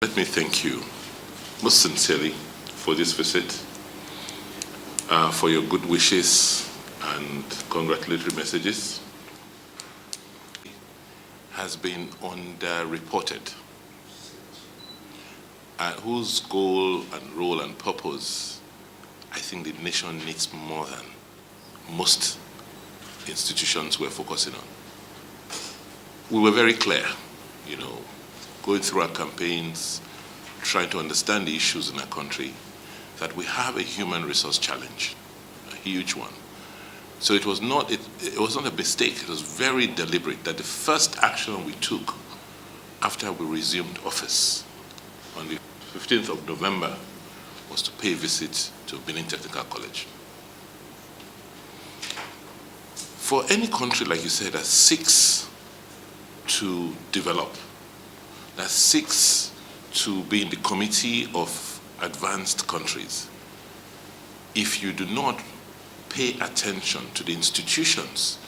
Let me thank you most sincerely for this visit, for your good wishes and congratulatory messages. Has been underreported, whose goal and role and purpose I think the nation needs more than most institutions we're focusing on. We were very clear, going through our campaigns, trying to understand the issues in our country, that we have a human resource challenge, a huge one. So it was not a mistake. It was very deliberate that the first action we took after we resumed office on the 15th of November was to pay a visit to Benin Technical College. For any country, like you said, that seeks to develop, that seeks to be in the committee of advanced countries, if you do not pay attention to the institutions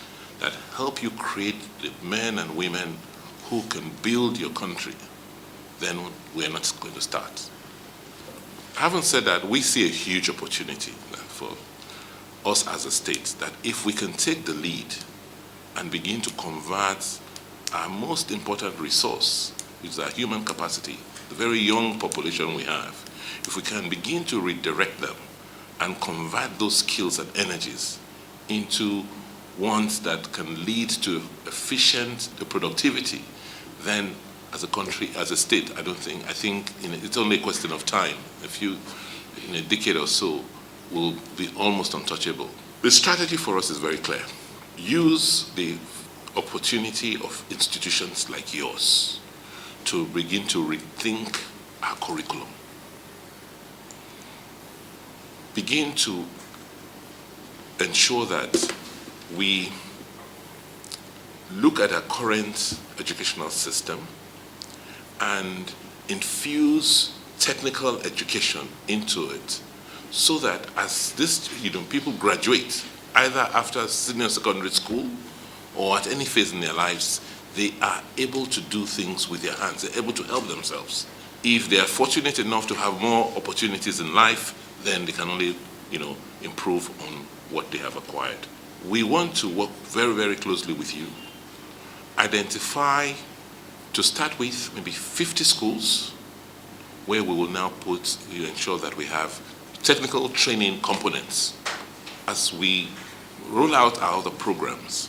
that help you create the men and women who can build your country, then we're not going to start. Having said that, we see a huge opportunity for us as a state, that if we can take the lead and begin to convert our most important resource, which is our human capacity, the very young population we have, if we can begin to redirect them and convert those skills and energies into ones that can lead to efficient productivity, then as a country, as a state, I think it's only a question of time. In a decade or so, we'll be almost untouchable. The strategy for us is very clear. Use the opportunity of institutions like yours to begin to rethink our curriculum. Begin to ensure that we look at our current educational system and infuse technical education into it, so that as people graduate, either after senior secondary school or at any phase in their lives, they are able to do things with their hands. They're able to help themselves. If they are fortunate enough to have more opportunities in life, then they can only, improve on what they have acquired. We want to work very, very closely with you. Identify, to start with, maybe 50 schools where we will now ensure that we have technical training components. As we roll out our other programs,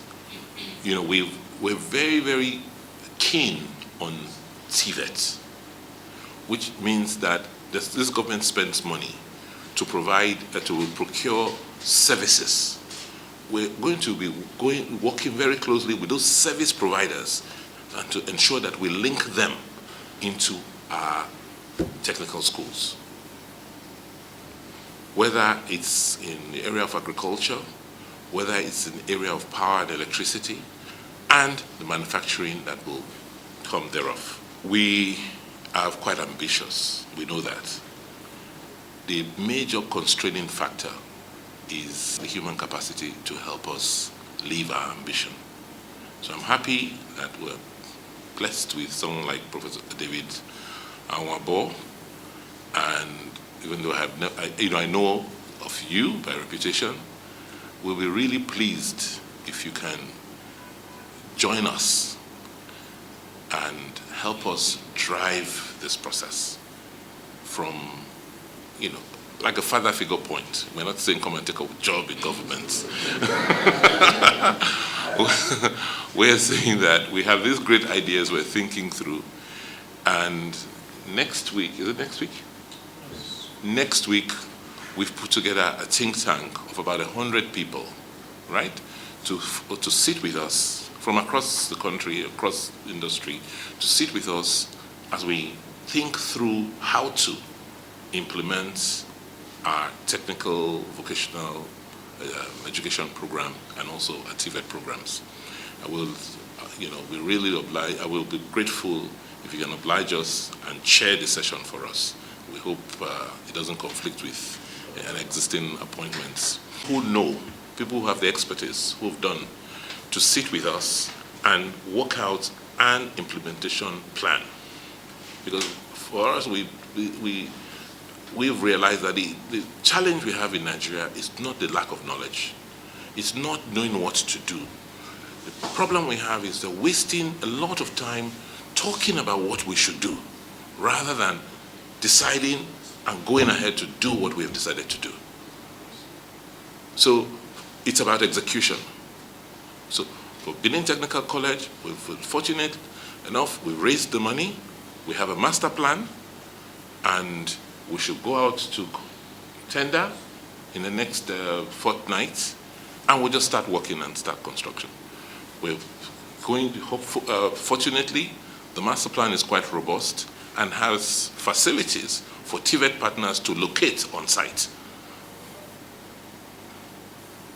we're very, very keen on TVET, which means that this government spends money to procure services. We're going to be working very closely with those service providers and to ensure that we link them into our technical schools. Whether it's in the area of agriculture, whether it's in the area of power and electricity, and the manufacturing that will come thereof. We are quite ambitious, we know that. The major constraining factor is the human capacity to help us live our ambition. So I'm happy that we're blessed with someone like Professor David Anwabo, and even though I know of you by reputation, we'll be really pleased if you can join us and help us drive this process from, like a father figure point. We're not saying come and take a job in government. We're saying that we have these great ideas we're thinking through, and next week, is it next week? Next week, we've put together a think tank of about 100 people, right? To sit with us from across the country, across the industry, to sit with us as we think through how to implement our technical vocational education program and also our TVET programs. I will be grateful if you can oblige us and chair the session for us. We hope it doesn't conflict with an existing appointments. People who have the expertise, who have done, to sit with us and work out an implementation plan. Because for us, we've realized that the challenge we have in Nigeria is not the lack of knowledge. It's not knowing what to do. The problem we have is the wasting a lot of time talking about what we should do, rather than deciding and going ahead to do what we have decided to do. So it's about execution. So for Benin Technical College, we're fortunate enough, we raised the money, we have a master plan, and we should go out to tender in the next fortnight, and we'll just start working and start construction. We're going, fortunately, the master plan is quite robust and has facilities for TVET partners to locate on site.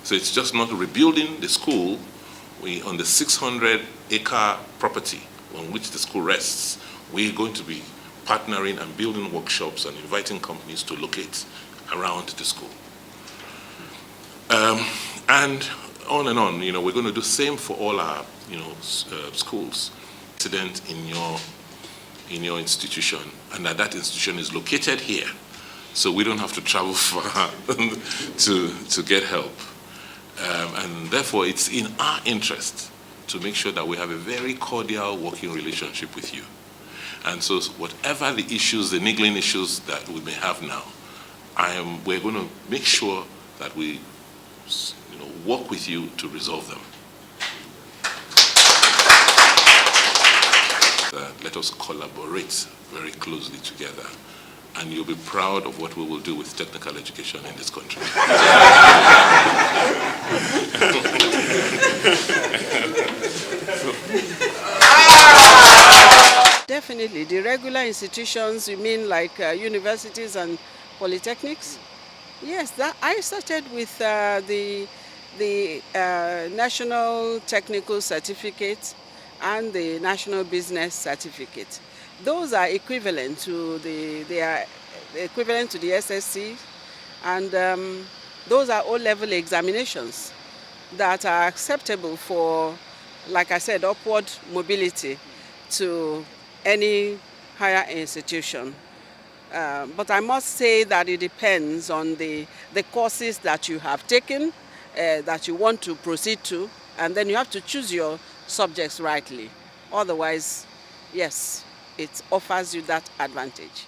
So it's just not rebuilding the school. On the 600-acre property on which the school rests, we're going to be partnering and building workshops and inviting companies to locate around the school. And on, we're going to do the same for all our, schools. Student in your institution, and that institution is located here, so we don't have to travel far to get help. And therefore, it's in our interest to make sure that we have a very cordial working relationship with you. And so whatever the issues, the niggling issues that we may have now, we're going to make sure that we work with you to resolve them. Let us collaborate very closely together, and you'll be proud of what we will do with technical education in this country. Definitely. The regular institutions, you mean like universities and polytechnics? Yes, I started with the National Technical Certificate and the National Business Certificate. Those are equivalent to the SSC, and those are O-level examinations that are acceptable for, like I said, upward mobility to any higher institution. But I must say that it depends on the courses that you have taken, that you want to proceed to, and then you have to choose your subjects rightly. Otherwise, yes, it offers you that advantage.